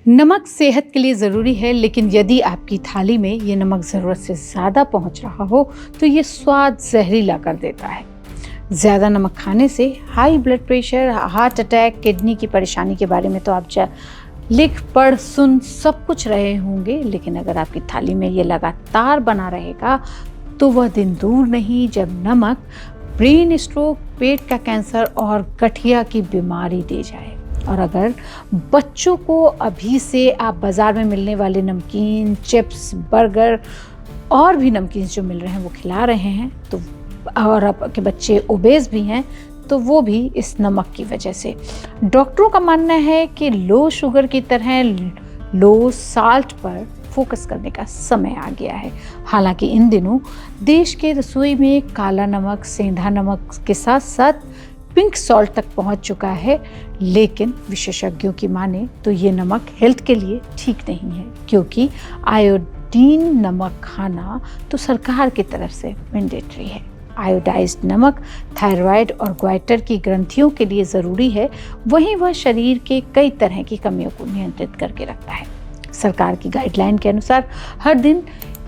नमक सेहत के लिए ज़रूरी है, लेकिन यदि आपकी थाली में ये नमक ज़रूरत से ज़्यादा पहुंच रहा हो तो ये स्वाद जहरीला कर देता है। ज़्यादा नमक खाने से high blood pressure, heart attack, kidney की परेशानी के बारे में तो आप लिख पढ़ सुन सब कुछ रहे होंगे, लेकिन अगर आपकी थाली में ये लगातार बना रहेगा तो वह दिन दूर नहीं जब नमक ब्रेन स्ट्रोक, पेट का कैंसर और गठिया की बीमारी दे जाए। और अगर बच्चों को अभी से आप बाज़ार में मिलने वाले नमकीन, चिप्स, बर्गर और भी नमकीन जो मिल रहे हैं वो खिला रहे हैं तो और आपके बच्चे ओबेस भी हैं तो वो भी इस नमक की वजह से। डॉक्टरों का मानना है कि लो शुगर की तरह लो साल्ट पर फोकस करने का समय आ गया है। हालांकि इन दिनों देश के रसोई में काला नमक, सेंधा नमक के साथ साथ पिंक सॉल्ट तक पहुंच चुका है, लेकिन विशेषज्ञों की माने तो ये नमक हेल्थ के लिए ठीक नहीं है, क्योंकि आयोडीन नमक खाना तो सरकार की तरफ से मैंडेटरी है। आयोडाइज्ड नमक थायराइड और ग्वाइटर की ग्रंथियों के लिए ज़रूरी है, वहीं वह शरीर के कई तरह की कमियों को नियंत्रित करके रखता है। सरकार की गाइडलाइन के अनुसार हर दिन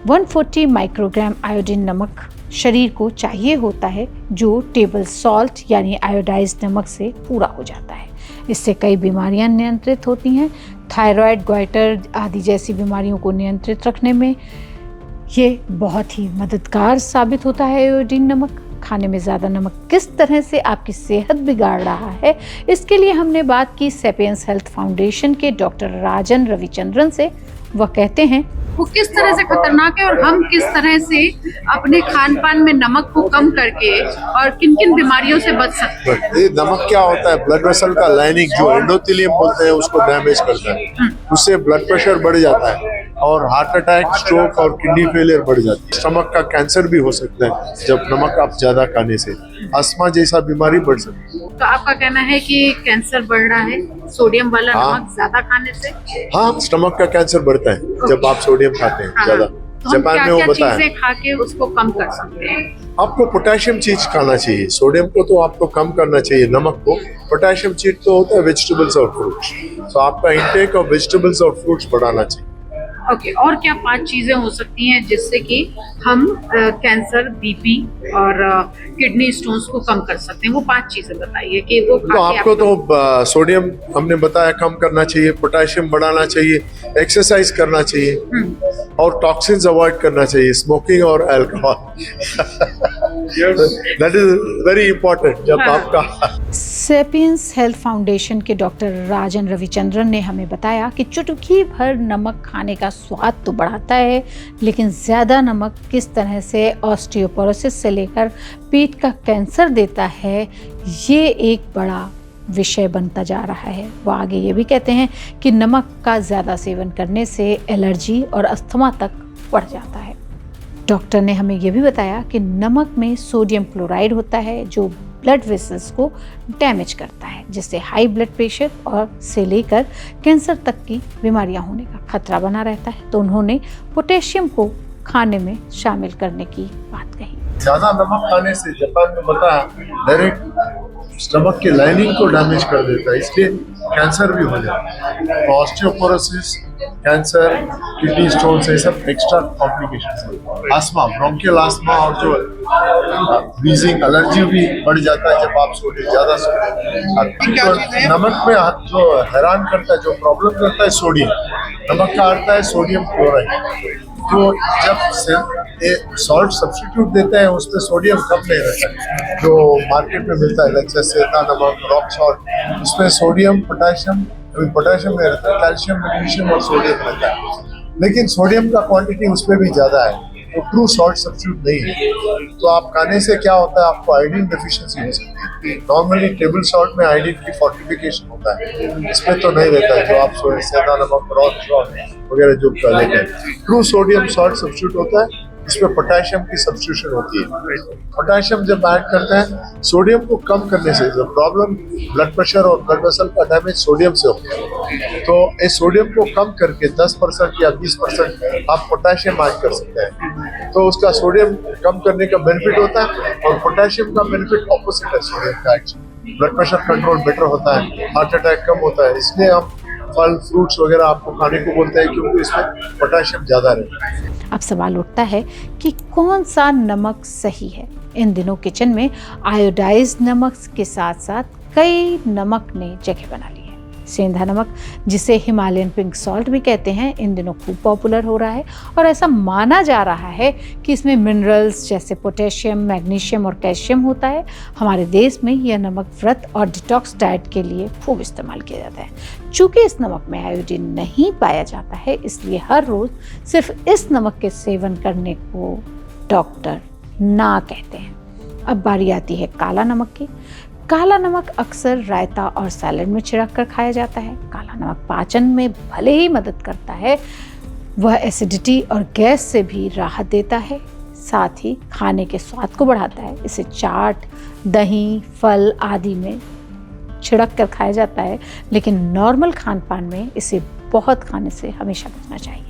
140 माइक्रोग्राम आयोडीन नमक शरीर को चाहिए होता है, जो टेबल सॉल्ट यानी आयोडाइज्ड नमक से पूरा हो जाता है। इससे कई बीमारियां नियंत्रित होती हैं। थायराइड, ग्वाइटर आदि जैसी बीमारियों को नियंत्रित रखने में ये बहुत ही मददगार साबित होता है। आयोडीन नमक खाने में ज़्यादा नमक किस तरह से आपकी सेहत बिगाड़ रहा है, इसके लिए हमने बात की सेपियंस हेल्थ फाउंडेशन के डॉक्टर राजन रविचंद्रन से। वह कहते हैं वो किस तरह से खतरनाक है और हम किस तरह से अपने खान पान में नमक को कम करके और किन किन बीमारियों से बच सकते हैं। ये नमक क्या होता है, ब्लड वेसल का लाइनिंग जो एंडोथेलियम बोलते हैं उसको डैमेज करता है, उससे ब्लड प्रेशर बढ़ जाता है और हार्ट अटैक, स्ट्रोक और किडनी फेलियर बढ़ जाती है। स्टमक का कैंसर भी हो सकता है जब नमक आप ज्यादा खाने से। अस्थमा जैसा बीमारी बढ़ सकती है। तो आपका कहना है कि कैंसर बढ़ रहा है सोडियम वाला नमक ज्यादा खाने से? हाँ, स्टमक का कैंसर बढ़ता है जब आप सोडियम खाते हैं ज्यादा। तो हम जापान में वो क्या बताया चीजें खा के उसको कम कर सकते हैं? आपको पोटेशियम चीज खाना चाहिए। सोडियम को तो आपको कम करना चाहिए, नमक को। पोटेशियम चीज तो होता है वेजिटेबल्स और फ्रूट्स, तो आपका इंटेक ऑफ वेजिटेबल्स और फ्रूट्स बढ़ाना चाहिए। ओके, और क्या 5 चीजें हो सकती हैं जिससे कि हम कैंसर, बीपी और किडनी स्टोन्स को कम कर सकते हैं? वो 5 चीजें बताइए कि वो तो आपको तो सोडियम हमने बताया कम करना चाहिए, पोटेशियम बढ़ाना चाहिए, एक्सरसाइज करना चाहिए और टॉक्सिन्स अवॉइड करना चाहिए, स्मोकिंग और alcohol. That is very important. जब आपका सेपियंस हेल्थ फाउंडेशन के डॉक्टर राजन रविचंद्रन ने हमें बताया कि चुटकी भर नमक खाने का स्वाद तो बढ़ाता है, लेकिन ज़्यादा नमक किस तरह से ऑस्टियोपोरोसिस से लेकर पेट का कैंसर देता है, ये एक बड़ा विषय बनता जा रहा है। वो आगे ये भी कहते हैं कि नमक का ज़्यादा सेवन करने से एलर्जी और अस्थमा तक बढ़ जाता है। डॉक्टर ने हमें ये भी बताया कि नमक में सोडियम क्लोराइड होता है जो ब्लड वेसल्स को डैमेज करता है, जिससे हाई ब्लड प्रेशर और से लेकर कैंसर तक की बीमारियां होने का खतरा बना रहता है। तो उन्होंने पोटेशियम को खाने में शामिल करने की बात कही। ज्यादा नमक खाने से जापान में बताया डायरेक्ट स्टमक की लाइनिंग को डैमेज कर देता है, इसलिए कैंसर भी हो जाता है। तो ऑस्टियोपोरोसिस, कैंसर, किडनी स्टोन से सब एक्स्ट्रा कॉम्प्लिकेशंस है। आस्मा, ब्रोंकियल आस्मा और जो व्हीजिंग, एलर्जी भी बढ़ जाता है जब आप ज्यादा सोडियम। तो नमक में जो हैरान करता है, जो प्रॉब्लम करता है सोडियम, नमक का आता है सोडियम क्लोराइड। तो जब सॉल्ट सब्स्टिट्यूट देते हैं उसमें सोडियम कम नहीं रहता है, जो मार्केट में मिलता है जैसे सेंधा नमक, रॉक सॉल्ट, उसमें सोडियम, पोटेशियम नहीं रहता, कैल्शियम, मैग्नीशियम और सोडियम रहता है। लेकिन सोडियम का क्वांटिटी उसमें भी ज़्यादा है, तो ट्रू सॉल्ट सब्स्टिट्यूट नहीं है। तो आप खाने से क्या होता है, आपको आयोडीन डेफिशिएंसी हो सकती है। नॉर्मली टेबल सॉल्ट में आयोडीन की फोर्टिफिकेशन होता है, इसमें तो नहीं रहता है जो आप सेंधा नमक, रॉक सॉल्ट वगैरह जो लेते हैं। ट्रू सोडियम सॉल्ट सब्स्टिट्यूट होता है, इसमें पोटेशियम की सब्स्टिट्यूशन होती है। पोटेशियम जब ऐड करते हैं, सोडियम को कम करने से जो प्रॉब्लम ब्लड प्रेशर और ब्लड वेसल का डैमेज सोडियम से होता है, तो इस सोडियम को कम करके 10% या 20% आप पोटेशियम ऐड कर सकते हैं। तो उसका सोडियम कम करने का बेनिफिट होता है और पोटेशियम का बेनिफिट ऑपोजिट है सोडियम का। Actually blood pressure control better होता है, हार्ट अटैक कम होता है। इसलिए हम फल फ्रूट्स वगैरह आपको खाने को बोलते हैं क्योंकि इसमें पोटेशियम ज़्यादा रहता है। अब सवाल उठता है कि कौन सा नमक सही है। इन दिनों किचन में आयोडाइज्ड नमक के साथ साथ कई नमक ने जगह बना ली है। सेंधा नमक, जिसे हिमालयन पिंक सॉल्ट भी कहते हैं, इन दिनों खूब पॉपुलर हो रहा है और ऐसा माना जा रहा है कि इसमें मिनरल्स जैसे पोटेशियम, मैग्नीशियम और कैल्शियम होता है। हमारे देश में यह नमक व्रत और डिटॉक्स डाइट के लिए खूब इस्तेमाल किया जाता है। चूँकि इस नमक में आयोडीन नहीं पाया जाता है, इसलिए हर रोज़ सिर्फ इस नमक के सेवन करने को डॉक्टर ना कहते हैं। अब बारी आती है काला नमक की। काला नमक अक्सर रायता और सैलेड में छिड़क कर खाया जाता है। काला नमक पाचन में भले ही मदद करता है, वह एसिडिटी और गैस से भी राहत देता है, साथ ही खाने के स्वाद को बढ़ाता है। इसे चाट, दही, फल आदि में छिड़क कर खाया जाता है, लेकिन नॉर्मल खान पान में इसे बहुत खाने से हमेशा बचना चाहिए।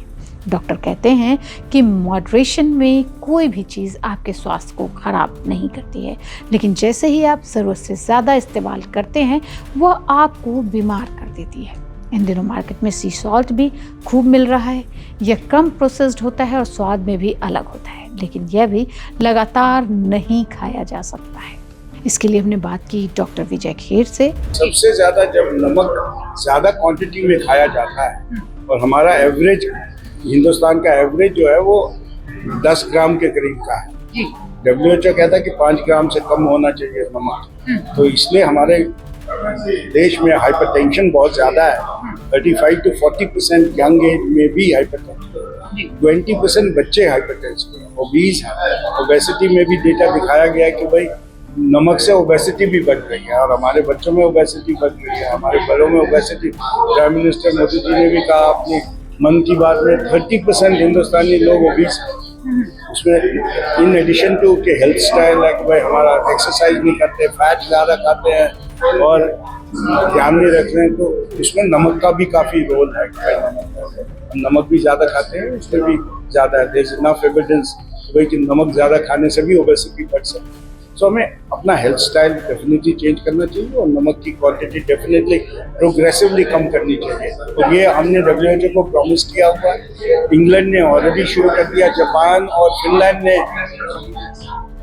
डॉक्टर कहते हैं कि मॉडरेशन में कोई भी चीज़ आपके स्वास्थ्य को खराब नहीं करती है, लेकिन जैसे ही आप ज़रूरत से ज़्यादा इस्तेमाल करते हैं वह आपको बीमार कर देती है। इन दिनों मार्केट में सी सॉल्ट भी खूब मिल रहा है। यह कम प्रोसेस्ड होता है और स्वाद में भी अलग होता है, लेकिन यह भी लगातार नहीं खाया जा सकता है। इसके लिए हमने बात की डॉक्टर विजय खेर से। सबसे ज़्यादा जब नमक ज़्यादा क्वांटिटी में खाया जाता है और हमारा एवरेज, हिंदुस्तान का एवरेज जो है वो 10 ग्राम के करीब का है। WHO कहता है कि 5 ग्राम से कम होना चाहिए नमक। तो इसलिए हमारे देश में हाइपरटेंशन बहुत ज़्यादा है। 35 to 40% यंग एज में भी हाइपरटेंशन, 20% बच्चे हाइपरटेंशन हैं, ओबीज हैं। ओबेसिटी में भी डेटा दिखाया गया है कि भाई नमक से ओबेसिटी भी बढ़ रही है और हमारे बच्चों में ओबेसिटी बढ़ रही है, हमारे बड़ों में obesity. Prime minister Modi ji ने भी कहा अपनी मन की बात में 30% हिंदुस्तानी लोग ओबीस हैं। उसमें इन एडिशन टू के हेल्थ स्टाइल है कि भाई हमारा एक्सरसाइज नहीं करते, फैट ज़्यादा खाते हैं और ध्यान नहीं रख रहे हैं, तो उसमें नमक का भी काफ़ी रोल है। नमक भी ज़्यादा खाते हैं, उसमें भी ज़्यादा है। देयर इज इनफ एविडेंस भाई कि नमक ज़्यादा खाने से भी ओबेसिटी बढ़ सकती है। सो हमें अपना हेल्थ स्टाइल डेफिनेटली चेंज करना चाहिए और नमक की क्वांटिटी डेफिनेटली प्रोग्रेसिवली कम करनी चाहिए। तो ये हमने WHO को प्रॉमिस किया हुआ है। इंग्लैंड ने ऑलरेडी शुरू कर दिया, जापान और फिनलैंड ने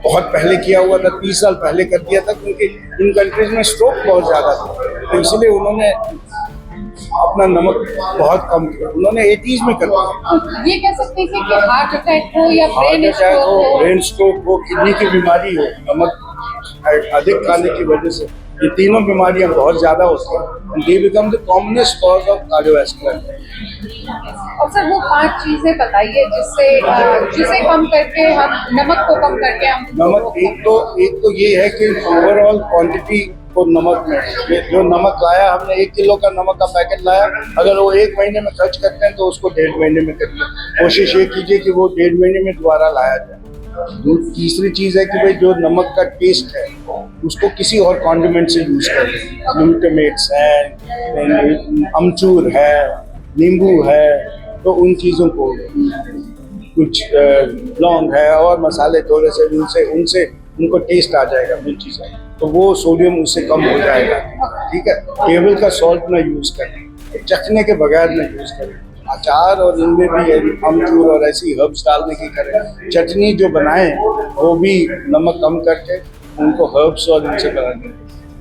बहुत पहले किया हुआ था, 30 साल पहले कर दिया था, क्योंकि इन कंट्रीज में स्ट्रोक बहुत ज़्यादा था, तो इसलिए उन्होंने अपना नमक बहुत कम किया। उन्होंने 80s में कर दिया। ये कह सकते हैं कि हार्ट अटैक हो या ब्रेन स्ट्रोक हो, किडनी की बीमारी हो, नमक अधिक खाने की वजह से ये तीनों बीमारियां बहुत ज्यादा होती हैं। They become the commonest cause of cardiovascular. और सर वो 5 चीजें बताइए जिसे कम करके हम नमक को कम करके हम नमक एक तो ये है कि ओवरऑल क्वांटिटी को नमक में, जो नमक लाया हमने 1 किलो का नमक का पैकेट लाया, अगर वो 1 महीने में खर्च करते हैं तो उसको 1.5 महीने में करिए। कोशिश ये कीजिए कि वो 1.5 महीने में दोबारा लाया जाए। तीसरी चीज़ है कि भाई जो नमक का टेस्ट है उसको किसी और कॉन्डिमेंट से यूज़ करें। ग्लूटामेट्स है, अमचूर है, नींबू है, तो उन चीज़ों को, कुछ लौंग है और मसाले थोड़े से, उनसे उनको टेस्ट आ जाएगा मिर्ची से, तो वो सोडियम उससे कम हो जाएगा। ठीक है, टेबल का सॉल्ट ना यूज़ करें, चखने के बगैर ना यूज़ करें। अचार और इनमें भी अमचूर और ऐसी हर्ब्स डालने की करें। चटनी जो बनाएं वो भी नमक कम करके उनको हर्ब्स और इनसे बनाएं।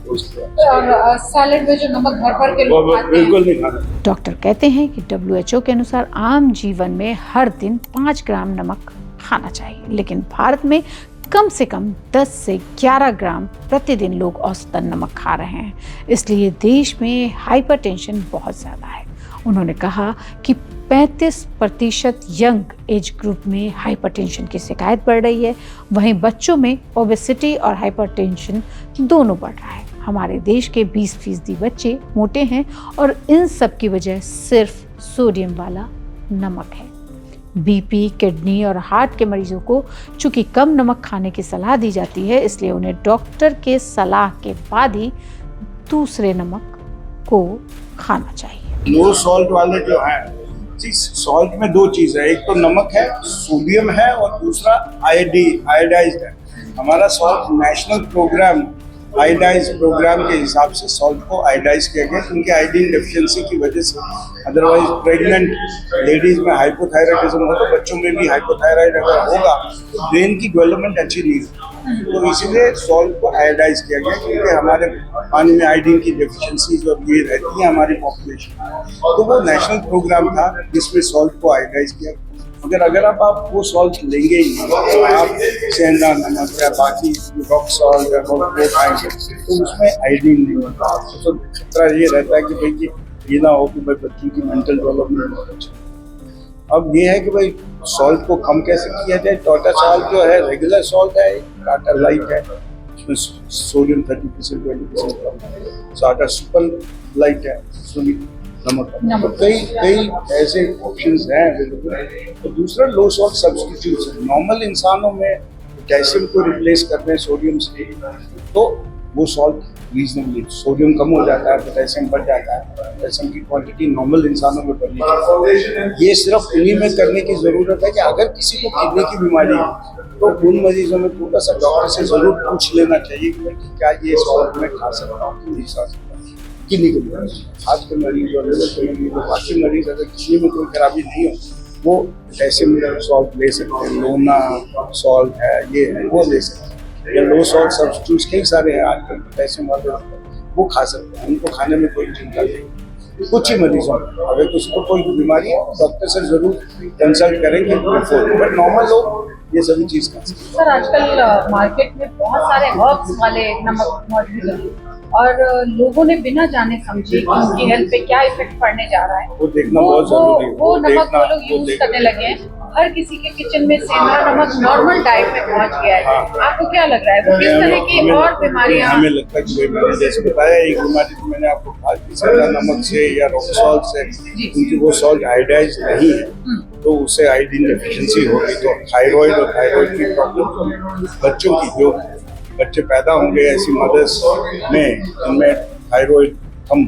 और सैलेड में जो नमक भर के लोग खाते हैं, बिल्कुल नहीं खाना। डॉक्टर कहते हैं कि WHO के अनुसार आम जीवन में हर दिन 5 ग्राम नमक खाना चाहिए, लेकिन भारत में कम से कम 10 से 11 ग्राम प्रतिदिन लोग औसतन नमक खा रहे हैं। इसलिए देश में हाइपरटेंशन बहुत ज़्यादा है। उन्होंने कहा कि 35% यंग एज ग्रुप में हाइपरटेंशन की शिकायत बढ़ रही है, वहीं बच्चों में ओबेसिटी और हाइपरटेंशन दोनों बढ़ रहा है। हमारे देश के 20% बच्चे मोटे हैं और इन सब की वजह सिर्फ सोडियम वाला नमक है। बीपी, किडनी और हार्ट के मरीजों को चूंकि कम नमक खाने की सलाह दी जाती है, इसलिए उन्हें डॉक्टर के सलाह के बाद ही दूसरे नमक को खाना चाहिए। लो सॉल्ट वाले जो हैं, सॉल्ट में 2 चीज़ है, एक तो नमक है, सोडियम है, और दूसरा आयोडाइज्ड है। हमारा salt national programme iodise programme के हिसाब से सॉल्ट को आयोडाइज किया गया क्योंकि आयोडीन डेफिशिएंसी की वजह से अदरवाइज प्रेग्नेंट लेडीज में हाइपोथायराइडिज्म हो तो बच्चों में भी हाइपोथायराइड अगर होगा तो ब्रेन की डेवलपमेंट अच्छी नहीं होगी। तो इसीलिए सॉल्ट को आयोडाइज किया गया क्योंकि हमारे पानी में आयोडीन की डेफिशिएंसी और ये रहती है हमारी पॉपुलेशन। तो वो नेशनल प्रोग्राम था जिसमें सॉल्ट को आयोडाइज किया। मगर अगर आप वो सॉल्ट लेंगे ही नहीं तो आप सेंधा नमक या बाकी रॉक सॉल्ट या वो खाएंगे तो उसमें आयोडीन नहीं होता। तो खतरा ये रहता है कि भाई ये ना हो कि भाई बच्चों की मेंटल डेवलपमेंट हो जाए। अब ये है कि भाई सॉल्ट को कम कैसे किया जाए। टाटा सॉल्ट जो है रेगुलर सॉल्ट है, टाटा लाइट है, उसमें सोडियम 30% 20% कम है। टाटा सुपर लाइट है, उसमें नमक। तो कई ऐसे ऑप्शंस हैं अवेलेबल। तो दूसरा लो सॉल्ट सब्स्टिट्यूट्स है। नॉर्मल इंसानों में पोटेशियम को रिप्लेस करते हैं सोडियम से तो वो सॉल्ट रीजनेबली सोडियम कम हो जाता है, पोटेशियम बढ़ जाता है। पोटेशियम की क्वांटिटी नॉर्मल इंसानों में बढ़नी चाहिए। ये सिर्फ उन्हीं में करने की ज़रूरत है कि अगर किसी को किडनी की बीमारी है तो उन मरीजों में थोड़ा सा डॉक्टर से ज़रूर पूछ लेना चाहिए कि क्या ये सॉल्ट मैं खा सकता हूँ कि नहीं खा सकता। किडनी के मरीज, हार्ट के मरीज और लिवर के मरीज और बाकी मरीज अगर किडनी में कोई खराबी नहीं हो वो ऐसे में सॉल्ट ले सकते हैं। लोना सॉल्ट है, ये है, वो ले सकते हैं। या लो सॉल्ट सब्स्टिट्यूट्स कई सारे हैं आजकल पोटेशियम वाले, वो खा सकते हैं। उनको खाने में कोई चिंता नहीं। कुछ ही मरीजों में अगर किसी को कोई बीमारी है डॉक्टर से जरूर कंसल्ट करेंगे बट नॉर्मल लोग ये सभी चीज़ खा सकते हैं। सर आजकल मार्केट में बहुत सारे हर्ब्स वाले नमक मौजूद हैं और लोगों ने बिना जाने समझे कि उनकी हेल्थ पे क्या इफेक्ट पड़ने जा रहा है वो देखना बहुत जरूरी है। वो नमक वो लोग यूज करने लगे हैं। हर किसी के किचन में सेंधा नमक नॉर्मल डाइट में पहुंच गया है। आपको क्या लग रहा है वो किस तरह की और बीमारियां? हमें लगता है कि मैंने जैसे बताया एक बीमारी तो मैंने आपको कहा कि सेंधा नमक से या रॉक सॉल्ट से क्योंकि वो सॉल्ट आयोडाइज नहीं है तो उससे आयोडीन डेफिशिएंसी होगी तो थायराइड और थायराइड की प्रॉब्लम बच्चों की जो बच्चे पैदा होंगे ऐसी मदर्स में जिनमें थायराइड कम,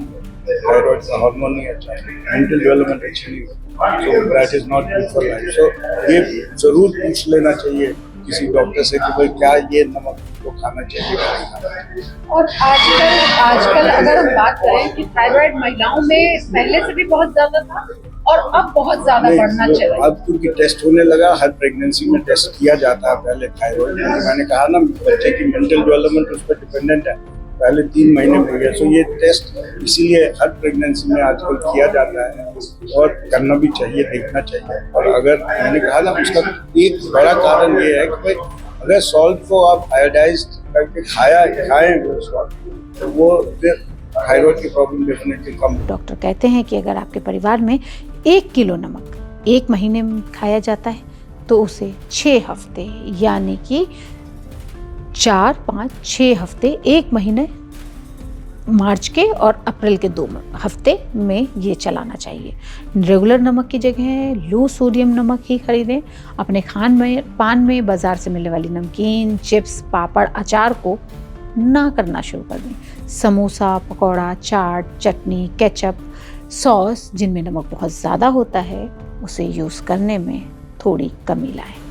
थायराइड का हार्मोन नहीं अच्छा है, मेंटल डेवलपमेंट अच्छी नहीं होती, so that is not good for life. So ये जरूर पूछ लेना चाहिए किसी डॉक्टर से कि भाई क्या ये नमक को खाना चाहिए या नहीं खाना चाहिए। और आजकल अगर हम बात करें कि थायराइड महिलाओं में पहले से भी बहुत ज्यादा था और अब बहुत ज्यादा बढ़ना चाहिए। अब क्योंकि टेस्ट होने लगा, हर प्रेगनेंसी में टेस्ट किया जाता है। पहले थायराइड मैंने कहा ना बच्चे की मेंटल डेवलपमेंट उस पर डिपेंडेंट है, पहले 3 महीने में गया। सो ये टेस्ट इसीलिए हर प्रेगनेंसी में आजकल किया जाता है और करना भी चाहिए, देखना चाहिए। और अगर मैंने कहा ना उसका एक बड़ा कारण ये है कि भाई अगर सॉल्ट को आप आयोडाइज करके खाएं तो वो फिर थायराइड की प्रॉब्लम डेफिनेटली कम। डॉक्टर कहते हैं कि अगर आपके परिवार में 1 किलो नमक 1 महीने में खाया जाता है तो उसे 6 हफ्ते यानी कि 4, 5, 6 हफ्ते 1 महीने मार्च के और अप्रैल के 2 हफ्ते में ये चलाना चाहिए। रेगुलर नमक की जगह लो सोडियम नमक ही खरीदें। अपने पान में बाज़ार से मिलने वाली नमकीन, चिप्स, पापड़, अचार को ना करना शुरू कर दें। समोसा, पकौड़ा, चाट, चटनी, केचप, सॉस जिनमें नमक बहुत ज़्यादा होता है उसे यूज़ करने में थोड़ी कमी लाएं।